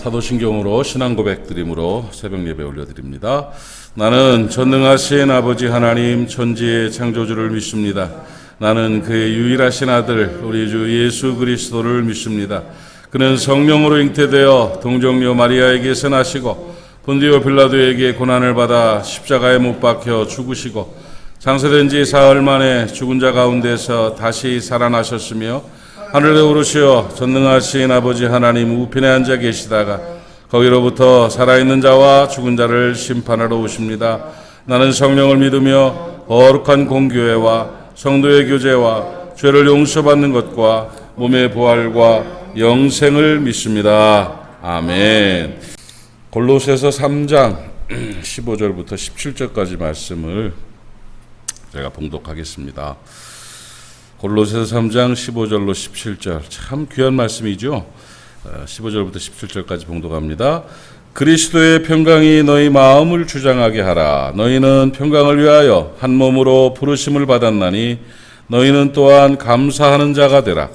사도신경으로 신앙 고백드림으로 새벽 예배 올려드립니다. 나는 전능하신 아버지 하나님 천지의 창조주를 믿습니다. 나는 그의 유일하신 아들 우리 주 예수 그리스도를 믿습니다. 그는 성령으로 잉태되어 동정녀 마리아에게서 나시고 본디오 빌라도에게 고난을 받아 십자가에 못 박혀 죽으시고 장사된 지 사흘 만에 죽은 자 가운데서 다시 살아나셨으며 하늘에 오르시어 전능하신 아버지 하나님 우편에 앉아 계시다가 거기로부터 살아있는 자와 죽은 자를 심판하러 오십니다. 나는 성령을 믿으며 거룩한 공교회와 성도의 교제와 죄를 용서받는 것과 몸의 부활과 영생을 믿습니다. 아멘. 골로새서 3장 15절부터 17절까지 말씀을 제가 봉독하겠습니다. 골로새서 3장 15절로 17절 참 귀한 말씀이죠. 15절부터 17절까지 봉독합니다. 그리스도의 평강이 너희 마음을 주장하게 하라. 너희는 평강을 위하여 한 몸으로 부르심을 받았나니 너희는 또한 감사하는 자가 되라.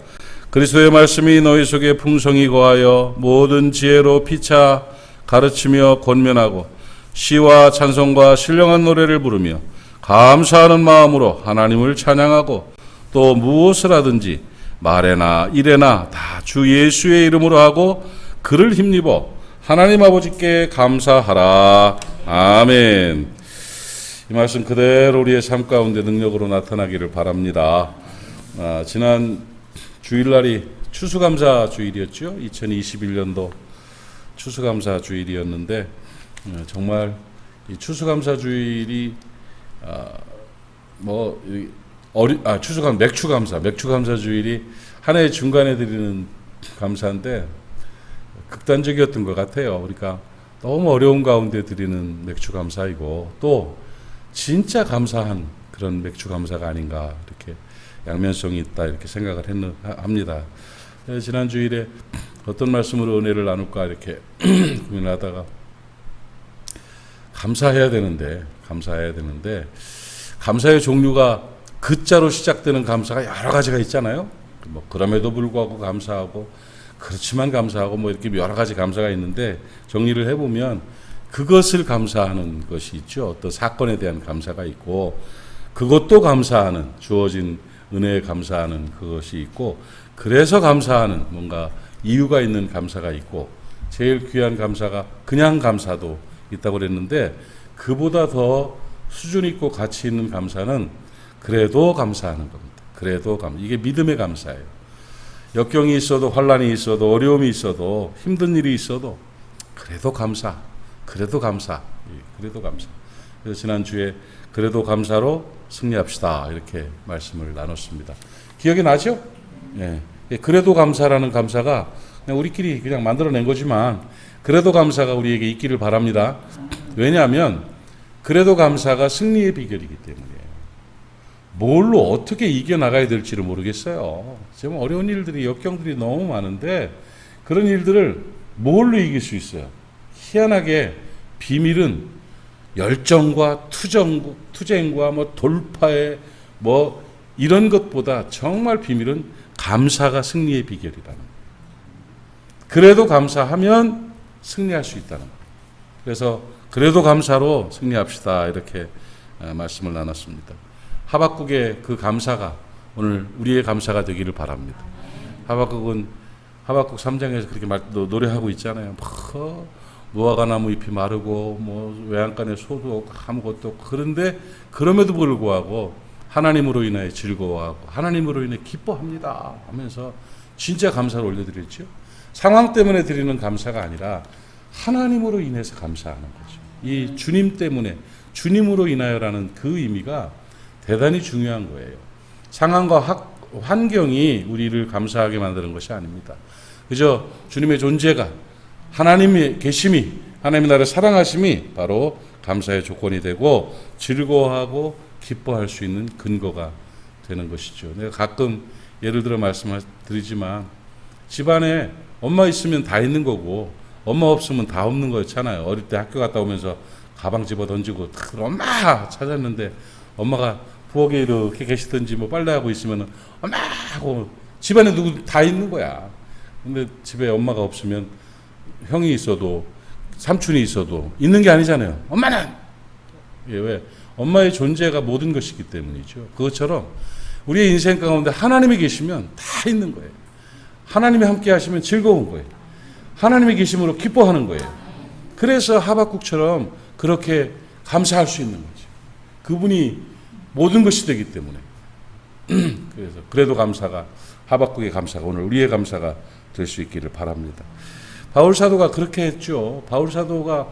그리스도의 말씀이 너희 속에 풍성히 거하여 모든 지혜로 피차 가르치며 권면하고 시와 찬송과 신령한 노래를 부르며 감사하는 마음으로 하나님을 찬양하고 또 무엇을 하든지 말에나 일에나 다 주 예수의 이름으로 하고 그를 힘입어 하나님 아버지께 감사하라. 아멘. 이 말씀 그대로 우리의 삶 가운데 능력으로 나타나기를 바랍니다. 지난 주일날이 추수감사 주일이었죠. 2021년도 추수감사 주일이었는데 정말 이 추수감사 주일이 맥추감사 주일이 한 해 중간에 드리는 감사인데 극단적이었던 것 같아요. 그러니까 너무 어려운 가운데 드리는 맥추감사이고 또 진짜 감사한 그런 맥추감사가 아닌가 이렇게 양면성이 있다 이렇게 생각을 합니다. 지난 주일에 어떤 말씀으로 은혜를 나눌까 이렇게 고민하다가 감사해야 되는데 감사의 종류가 그자로 시작되는 감사가 여러 가지가 있잖아요. 뭐 그럼에도 불구하고 감사하고 그렇지만 감사하고 뭐 이렇게 여러 가지 감사가 있는데 정리를 해보면 그것을 감사하는 것이 있죠. 어떤 사건에 대한 감사가 있고 그것도 감사하는 주어진 은혜에 감사하는 그것이 있고 그래서 감사하는 뭔가 이유가 있는 감사가 있고 제일 귀한 감사가 그냥 감사도 있다고 그랬는데 그보다 더 수준 있고 가치 있는 감사는 그래도 감사하는 겁니다. 이게 믿음의 감사예요. 역경이 있어도 환란이 있어도 어려움이 있어도 힘든 일이 있어도 그래도 감사. 그래서 지난주에 그래도 감사로 승리합시다 이렇게 말씀을 나눴습니다. 기억이 나죠? 예. 그래도 감사라는 감사가 그냥 우리끼리 그냥 만들어낸 거지만 그래도 감사가 우리에게 있기를 바랍니다. 왜냐하면 그래도 감사가 승리의 비결이기 때문이에요. 뭘로 어떻게 이겨나가야 될지를 모르겠어요. 지금 어려운 일들이 역경들이 너무 많은데 그런 일들을 뭘로 이길 수 있어요? 희한하게 비밀은 열정과 투쟁과 뭐 돌파에 뭐 이런 것보다 정말 비밀은 감사가 승리의 비결이라는 거예요. 그래도 감사하면 승리할 수 있다는 거예요. 그래서 그래도 감사로 승리합시다 이렇게 말씀을 나눴습니다. 하박국의 그 감사가 오늘 우리의 감사가 되기를 바랍니다. 하박국 3장에서 그렇게 노래하고 있잖아요. 무화과 나무 잎이 마르고 뭐 외양간에 소도 없고 아무것도 없고 그런데 그럼에도 불구하고 하나님으로 인하여 즐거워하고 하나님으로 인해 기뻐합니다 하면서 진짜 감사를 올려드렸죠. 상황 때문에 드리는 감사가 아니라 하나님으로 인해서 감사하는 거죠. 이 주님 때문에 주님으로 인하여라는 그 의미가 대단히 중요한 거예요. 상황과 환경이 우리를 감사하게 만드는 것이 아닙니다. 그저 주님의 존재가 하나님의 계심이 하나님의 나를 사랑하심이 바로 감사의 조건이 되고 즐거워하고 기뻐할 수 있는 근거가 되는 것이죠. 내가 가끔 예를 들어 말씀드리지만 집안에 엄마 있으면 다 있는 거고 엄마 없으면 다 없는 거였잖아요. 어릴 때 학교 갔다 오면서 가방 집어 던지고 엄마 찾았는데 엄마가 부엌에 이렇게 계시든지 뭐 빨래하고 있으면 엄마 하고 집안에 누구 다 있는 거야. 근데 집에 엄마가 없으면 형이 있어도 삼촌이 있어도 있는 게 아니잖아요. 엄마는 왜? 엄마의 존재가 모든 것이기 때문이죠. 그것처럼 우리의 인생 가운데 하나님이 계시면 다 있는 거예요. 하나님이 함께 하시면 즐거운 거예요. 하나님이 계심으로 기뻐하는 거예요. 그래서 하박국처럼 그렇게 감사할 수 있는 거죠. 그분이 모든 것이 되기 때문에. 그래서 그래도 감사가, 하박국의 감사가 오늘 우리의 감사가 될 수 있기를 바랍니다. 바울 사도가 그렇게 했죠. 바울 사도가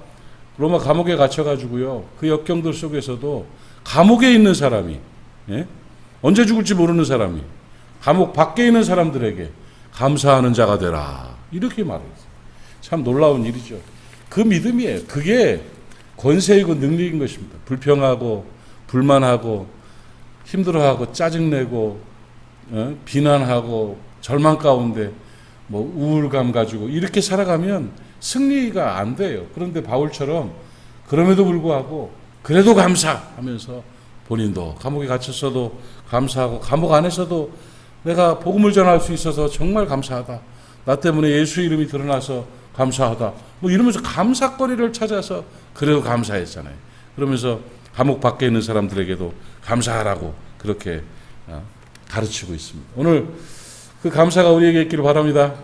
로마 감옥에 갇혀가지고요, 그 역경들 속에서도 감옥에 있는 사람이, 예? 언제 죽을지 모르는 사람이 감옥 밖에 있는 사람들에게 감사하는 자가 되라, 이렇게 말했어요. 참 놀라운 일이죠. 그 믿음이에요. 그게 권세이고 능력인 것입니다. 불평하고 불만하고 힘들어하고 짜증내고 비난하고 절망 가운데 뭐 우울감 가지고 이렇게 살아가면 승리가 안 돼요. 그런데 바울처럼 그럼에도 불구하고 그래도 감사하면서 본인도 감옥에 갇혔어도 감사하고 감옥 안에서도 내가 복음을 전할 수 있어서 정말 감사하다. 나 때문에 예수 이름이 드러나서 감사하다. 뭐 이러면서 감사거리를 찾아서 그래도 감사했잖아요. 그러면서 감옥 밖에 있는 사람들에게도 감사하라고 그렇게 가르치고 있습니다. 오늘 그 감사가 우리에게 있기를 바랍니다.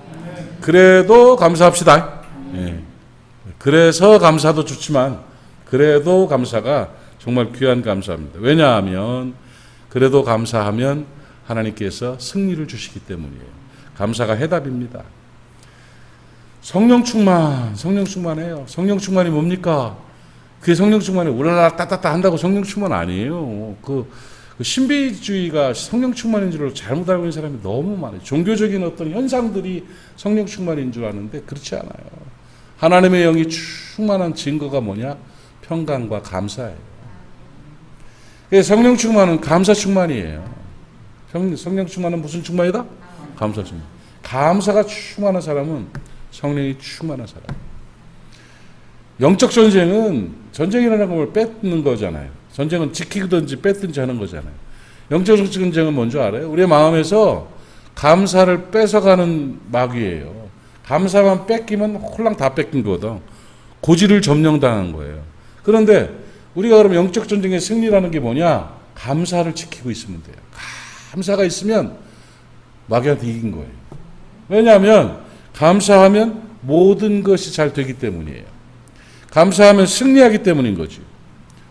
그래도 감사합시다. 예. 그래서 감사도 좋지만 그래도 감사가 정말 귀한 감사입니다. 왜냐하면 그래도 감사하면 하나님께서 승리를 주시기 때문이에요. 감사가 해답입니다. 성령 충만해요. 성령 충만이 뭡니까? 그게 성령 충만이 우라라 따따따 한다고 성령 충만 아니에요. 그 신비주의가 성령 충만인 줄 잘못 알고 있는 사람이 너무 많아요. 종교적인 어떤 현상들이 성령 충만인 줄 아는데 그렇지 않아요. 하나님의 영이 충만한 증거가 뭐냐? 평강과 감사예요. 성령 충만은 감사 충만이에요. 성령 충만은 무슨 충만이다? 감사 충만. 감사가 충만한 사람은 성령이 충만한 사람. 영적 전쟁이라는 걸 뺏는 거잖아요. 전쟁은 지키든지 뺏든지 하는 거잖아요. 영적 전쟁은 뭔지 알아요? 우리의 마음에서 감사를 뺏어가는 마귀예요. 감사만 뺏기면 홀랑 다 뺏긴 거거든. 고지를 점령당한 거예요. 그런데 우리가 그럼 영적 전쟁의 승리라는 게 뭐냐? 감사를 지키고 있으면 돼요. 감사가 있으면 마귀한테 이긴 거예요. 왜냐하면 감사하면 모든 것이 잘 되기 때문이에요. 감사하면 승리하기 때문인 거지.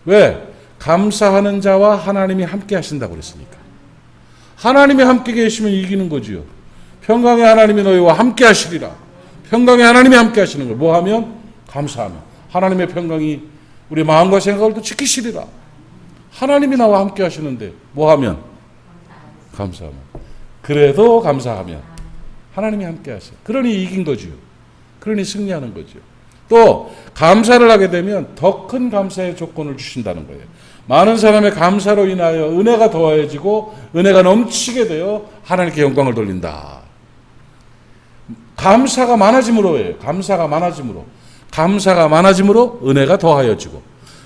왜? 감사하는 자와 하나님이 함께 하신다고 그랬으니까. 하나님이 함께 계시면 이기는 거지요. 평강의 하나님이 너희와 함께 하시리라. 평강의 하나님이 함께 하시는 거예요. 뭐 하면? 감사하면. 하나님의 평강이 우리 마음과 생각을 또 지키시리라. 하나님이 나와 함께 하시는데 뭐 하면? 감사하면. 그래도 감사하면 하나님이 함께 하세요. 그러니 이긴 거지요. 그러니 승리하는 거죠. 또 감사를 하게 되면 더 큰 감사의 조건을 주신다는 거예요. 많은 사람의 감사로 인하여 은혜가 더해지고 은혜가 넘치게 되어 하나님께 영광을 돌린다. 감사가 많아짐으로예요. 감사가 많아짐으로 은혜가 더하여지고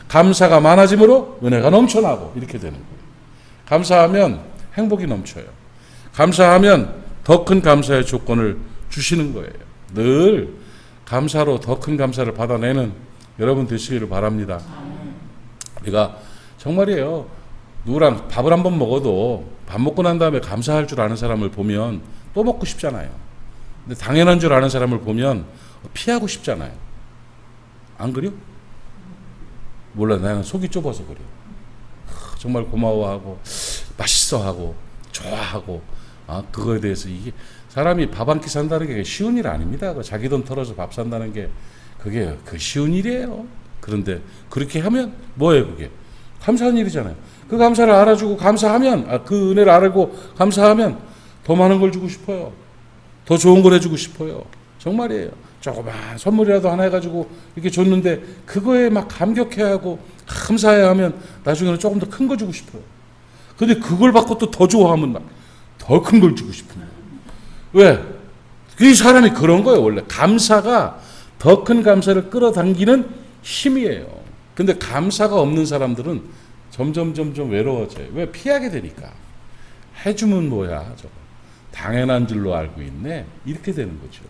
감사가 많아짐으로 은혜가 넘쳐나고 이렇게 되는 거예요. 감사하면 행복이 넘쳐요. 감사하면 더 큰 감사의 조건을 주시는 거예요. 늘 감사로 더 큰 감사를 받아내는 여러분 되시기를 바랍니다. 우리가 정말이에요. 누구랑 밥을 한번 먹어도 밥 먹고 난 다음에 감사할 줄 아는 사람을 보면 또 먹고 싶잖아요. 근데 당연한 줄 아는 사람을 보면 피하고 싶잖아요. 안 그래요? 몰라, 나는 속이 좁아서 그래요. 정말 고마워하고 맛있어하고 좋아하고 그거에 대해서 이게 사람이 밥 한 끼 산다는 게 쉬운 일 아닙니다. 자기 돈 털어서 밥 산다는 게 그게 쉬운 일이에요. 그런데 그렇게 하면 뭐예요? 그게 감사한 일이잖아요. 그 감사를 알아주고 감사하면 그 은혜를 알고 감사하면 더 많은 걸 주고 싶어요. 더 좋은 걸 해주고 싶어요. 정말이에요. 조그만 선물이라도 하나 해가지고 이렇게 줬는데 그거에 막 감격해하고 감사해야 하면 나중에는 조금 더 큰 거 주고 싶어요. 근데 그걸 받고 또 더 좋아하면 막 더 큰 걸 주고 싶은 거예요. 왜? 이 사람이 그런 거예요. 원래 감사가 더 큰 감사를 끌어당기는 힘이에요. 근데 감사가 없는 사람들은 점점 외로워져요. 왜? 피하게 되니까. 해주면 뭐야 저거. 당연한 줄로 알고 있네. 이렇게 되는 거죠.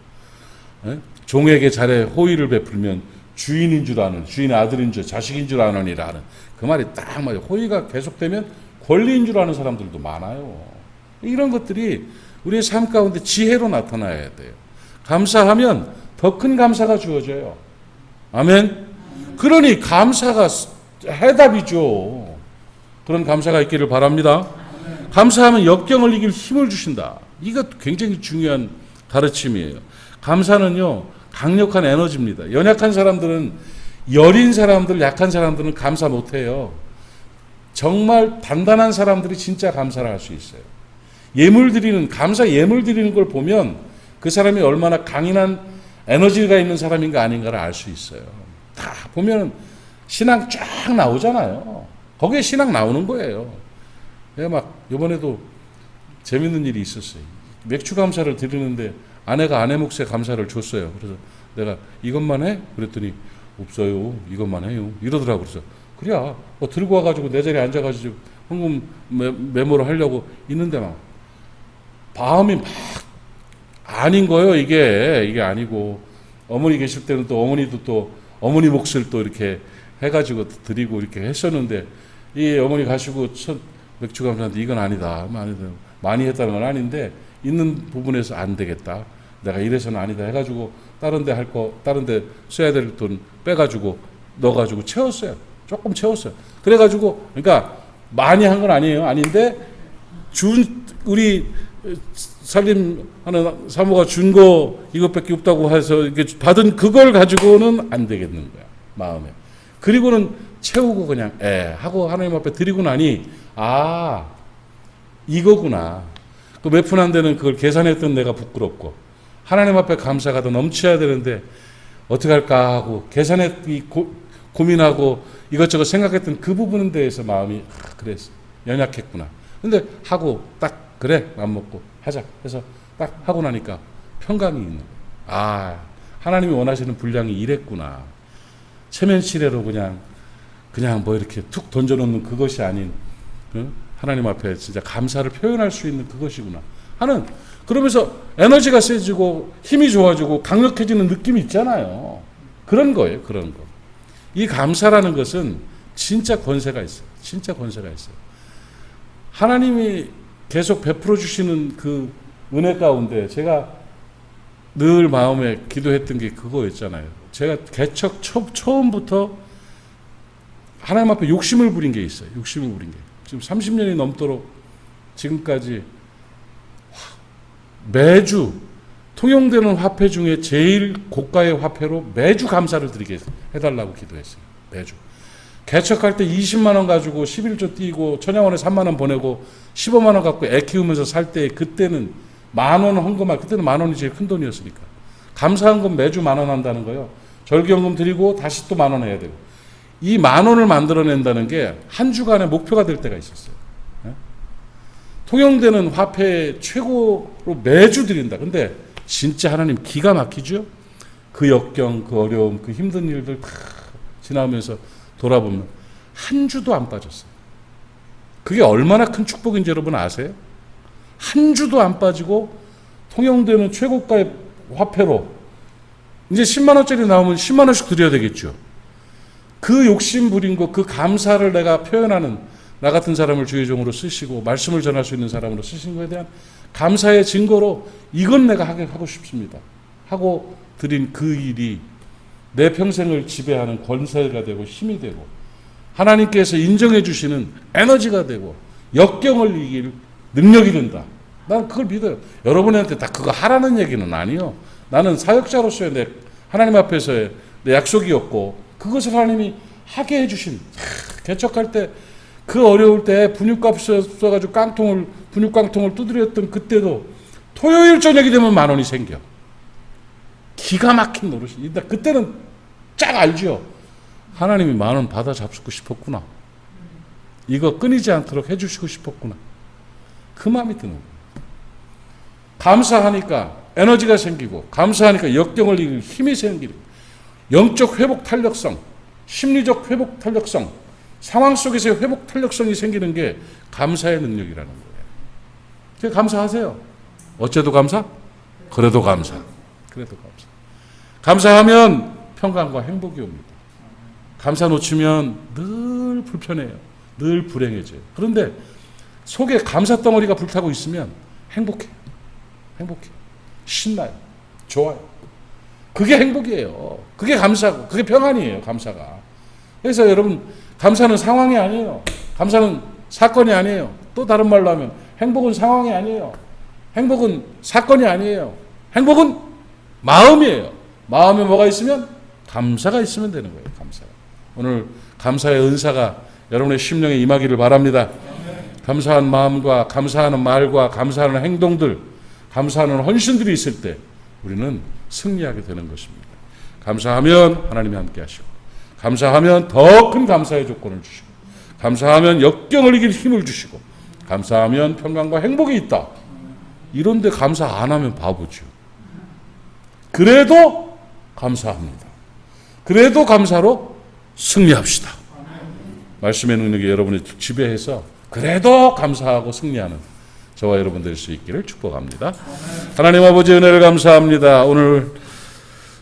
종에게 잘해 호의를 베풀면 주인인 줄 아는, 주인의 아들인 줄, 자식인 줄 아느니라 하는 그 말이 딱 맞아요. 호의가 계속되면 권리인 줄 아는 사람들도 많아요. 이런 것들이 우리의 삶 가운데 지혜로 나타나야 돼요. 감사하면 더 큰 감사가 주어져요. 아멘. 그러니 감사가 해답이죠. 그런 감사가 있기를 바랍니다. 감사하면 역경을 이길 힘을 주신다. 이것 굉장히 중요한 가르침이에요. 감사는요, 강력한 에너지입니다. 연약한 사람들은, 여린 사람들, 약한 사람들은 감사 못해요. 정말 단단한 사람들이 진짜 감사를 할 수 있어요. 감사 예물 드리는 걸 보면 그 사람이 얼마나 강인한 에너지가 있는 사람인가 아닌가를 알 수 있어요. 다 보면 신앙 쫙 나오잖아요. 거기에 신앙 나오는 거예요. 내가 막 이번에도 재밌는 일이 있었어요. 맥주 감사를 드리는데 아내가 아내 몫의 감사를 줬어요. 그래서 내가 이것만 해? 그랬더니 없어요. 이것만 해요. 이러더라고. 그래서 그래야 들고 와가지고 내 자리에 앉아가지고 헌금 메모를 하려고 있는데 막 마음이 막 아닌 거예요. 이게 아니고 어머니 계실 때는 또 어머니도 또 어머니 몫을 또 이렇게 해가지고 드리고 이렇게 했었는데 이 어머니 가시고 첫 맥주 감사한테 이건 아니다. 많이 했다는 건 아닌데 있는 부분에서 안 되겠다. 내가 이래서는 아니다 해가지고 다른 데 써야 될 돈 빼가지고 넣어가지고 채웠어요. 조금 채웠어요. 그래가지고 그러니까 많이 한 건 아니에요. 아닌데 우리 살림하는 사모가 준 거 이것밖에 없다고 해서 이렇게 받은 그걸 가지고는 안 되겠는 거야. 마음에. 그리고는 채우고 그냥 하고 하나님 앞에 드리고 나니 이거구나. 그 몇 푼 안 되는 그걸 계산했던 내가 부끄럽고 하나님 앞에 감사가 더 넘쳐야 되는데 어떻게 할까 하고 고민하고 이것저것 생각했던 그 부분에 대해서 마음이 그랬어. 연약했구나. 근데 하고 딱 그래 맘 먹고 하자 해서 딱 하고 나니까 평강이 있는 거야. 하나님이 원하시는 분량이 이랬구나. 체면치레로 그냥 뭐 이렇게 툭 던져놓는 그것이 아닌 하나님 앞에 진짜 감사를 표현할 수 있는 그것이구나 하는, 그러면서 에너지가 세지고 힘이 좋아지고 강력해지는 느낌이 있잖아요. 그런 거예요. 그런 거. 이 감사라는 것은 진짜 권세가 있어요. 진짜 권세가 있어요. 하나님이 계속 베풀어 주시는 그 은혜 가운데 제가 늘 마음에 기도했던 게 그거였잖아요. 제가 개척 처음부터 하나님 앞에 욕심을 부린 게 있어요. 욕심을 부린 게. 지금 30년이 넘도록 지금까지 매주 통용되는 화폐 중에 제일 고가의 화폐로 매주 감사를 드리게 해달라고 기도했어요. 매주. 개척할 때 20만 원 가지고 11조 띄고 천양원에 3만 원 보내고 15만 원 갖고 애 키우면서 살 때 그때는 만 원 헌금할, 그때는 만 원이 제일 큰 돈이었으니까. 감사헌금 매주 만 원 한다는 거예요. 절기헌금 드리고 다시 또 만 원 해야 되고. 이 만 원을 만들어낸다는 게 한 주간의 목표가 될 때가 있었어요. 통용되는 화폐 최고로 매주 드린다. 근데 진짜 하나님 기가 막히죠? 그 역경, 그 어려움, 그 힘든 일들 다 지나오면서 돌아보면 한 주도 안 빠졌어요. 그게 얼마나 큰 축복인지 여러분 아세요? 한 주도 안 빠지고 통용되는 최고가의 화폐로 이제 10만 원짜리 나오면 10만 원씩 드려야 되겠죠. 그 욕심 부린 거, 그 감사를 내가 표현하는 나 같은 사람을 주의 종으로 쓰시고 말씀을 전할 수 있는 사람으로 쓰신 거에 대한 감사의 증거로 이건 내가 하고 싶습니다. 하고 드린 그 일이 내 평생을 지배하는 권세가 되고 힘이 되고 하나님께서 인정해 주시는 에너지가 되고 역경을 이길 능력이 된다. 난 그걸 믿어요. 여러분한테 다 그거 하라는 얘기는 아니요. 나는 사역자로서의 내 하나님 앞에서의 내 약속이었고 그것을 하나님이 하게 해주신, 개척할 때 그 어려울 때 분유값 써가지고 분유깡통을 두드렸던 그때도 토요일 저녁이 되면 만 원이 생겨. 기가 막힌 노릇이. 그때는 쫙 알죠. 하나님이 만 원 받아 잡수고 싶었구나. 이거 끊이지 않도록 해주시고 싶었구나. 그 마음이 드는 거예요. 감사하니까 에너지가 생기고, 감사하니까 역경을 이길 힘이 생기고, 영적 회복 탄력성, 심리적 회복 탄력성, 상황 속에서의 회복 탄력성이 생기는 게 감사의 능력이라는 거예요. 감사하세요. 어째도 감사? 그래도 감사. 그래도 감사. 감사하면 평강과 행복이 옵니다. 감사 놓치면 늘 불편해요. 늘 불행해져요. 그런데 속에 감사 덩어리가 불타고 있으면 행복해요. 행복해요. 신나요. 좋아요. 그게 행복이에요. 그게 감사고, 그게 평안이에요. 감사가. 그래서 여러분, 감사는 상황이 아니에요. 감사는 사건이 아니에요. 또 다른 말로 하면 행복은 상황이 아니에요. 행복은 사건이 아니에요. 행복은 마음이에요. 마음에 뭐가 있으면 감사가 있으면 되는 거예요. 감사가. 오늘 감사의 은사가 여러분의 심령에 임하기를 바랍니다. 감사한 마음과 감사하는 말과 감사하는 행동들, 감사하는 헌신들이 있을 때 우리는 승리하게 되는 것입니다. 감사하면 하나님이 함께 하시고, 감사하면 더 큰 감사의 조건을 주시고, 감사하면 역경을 이길 힘을 주시고, 감사하면 평강과 행복이 있다. 이런데 감사 안 하면 바보죠. 그래도 감사합니다. 그래도 감사로 승리합시다. 말씀의 능력이 여러분을 지배해서 그래도 감사하고 승리하는 저와 여러분 될 수 있기를 축복합니다. 하나님 아버지 은혜를 감사합니다. 오늘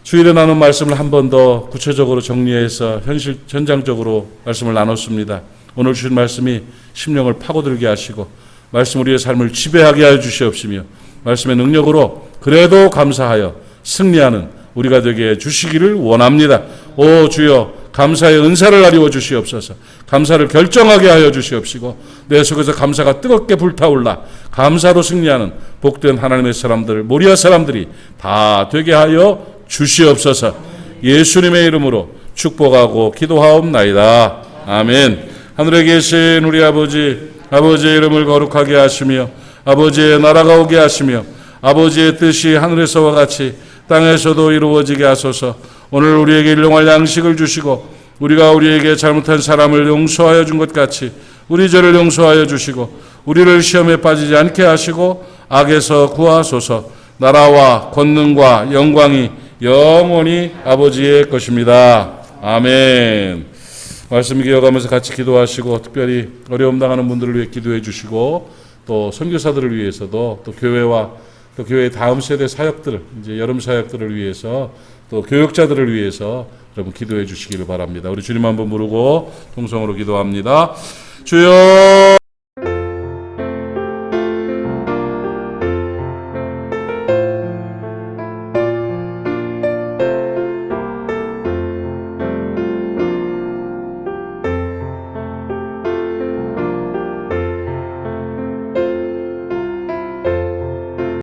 주일에 나눈 말씀을 한 번 더 구체적으로 정리해서 현장적으로 말씀을 나눴습니다. 오늘 주신 말씀이 심령을 파고들게 하시고 말씀 우리의 삶을 지배하게 하여 주시옵시며 말씀의 능력으로 그래도 감사하여 승리하는 우리가 되게 해 주시기를 원합니다. 오 주여, 감사의 은사를 나리워 주시옵소서. 감사를 결정하게 하여 주시옵시고 내 속에서 감사가 뜨겁게 불타올라 감사로 승리하는 복된 하나님의 사람들, 모리아 사람들이 다 되게 하여 주시옵소서. 예수님의 이름으로 축복하고 기도하옵나이다. 아멘. 하늘에 계신 우리 아버지, 아버지의 이름을 거룩하게 하시며 아버지의 나라가 오게 하시며 아버지의 뜻이 하늘에서와 같이 땅에서도 이루어지게 하소서. 오늘 우리에게 일용할 양식을 주시고 우리가 우리에게 잘못한 사람을 용서하여 준 것 같이 우리 죄를 용서하여 주시고 우리를 시험에 빠지지 않게 하시고 악에서 구하소서. 나라와 권능과 영광이 영원히 아버지의 것입니다. 아멘. 말씀 기억하면서 같이 기도하시고 특별히 어려움 당하는 분들을 위해 기도해 주시고 또 선교사들을 위해서도 또 교회와 또 교회의 다음 세대 사역들, 이제 여름 사역들을 위해서 또 교역자들을 위해서 여러분 기도해 주시기를 바랍니다. 우리 주님 한번 부르고 통성으로 기도합니다. 주여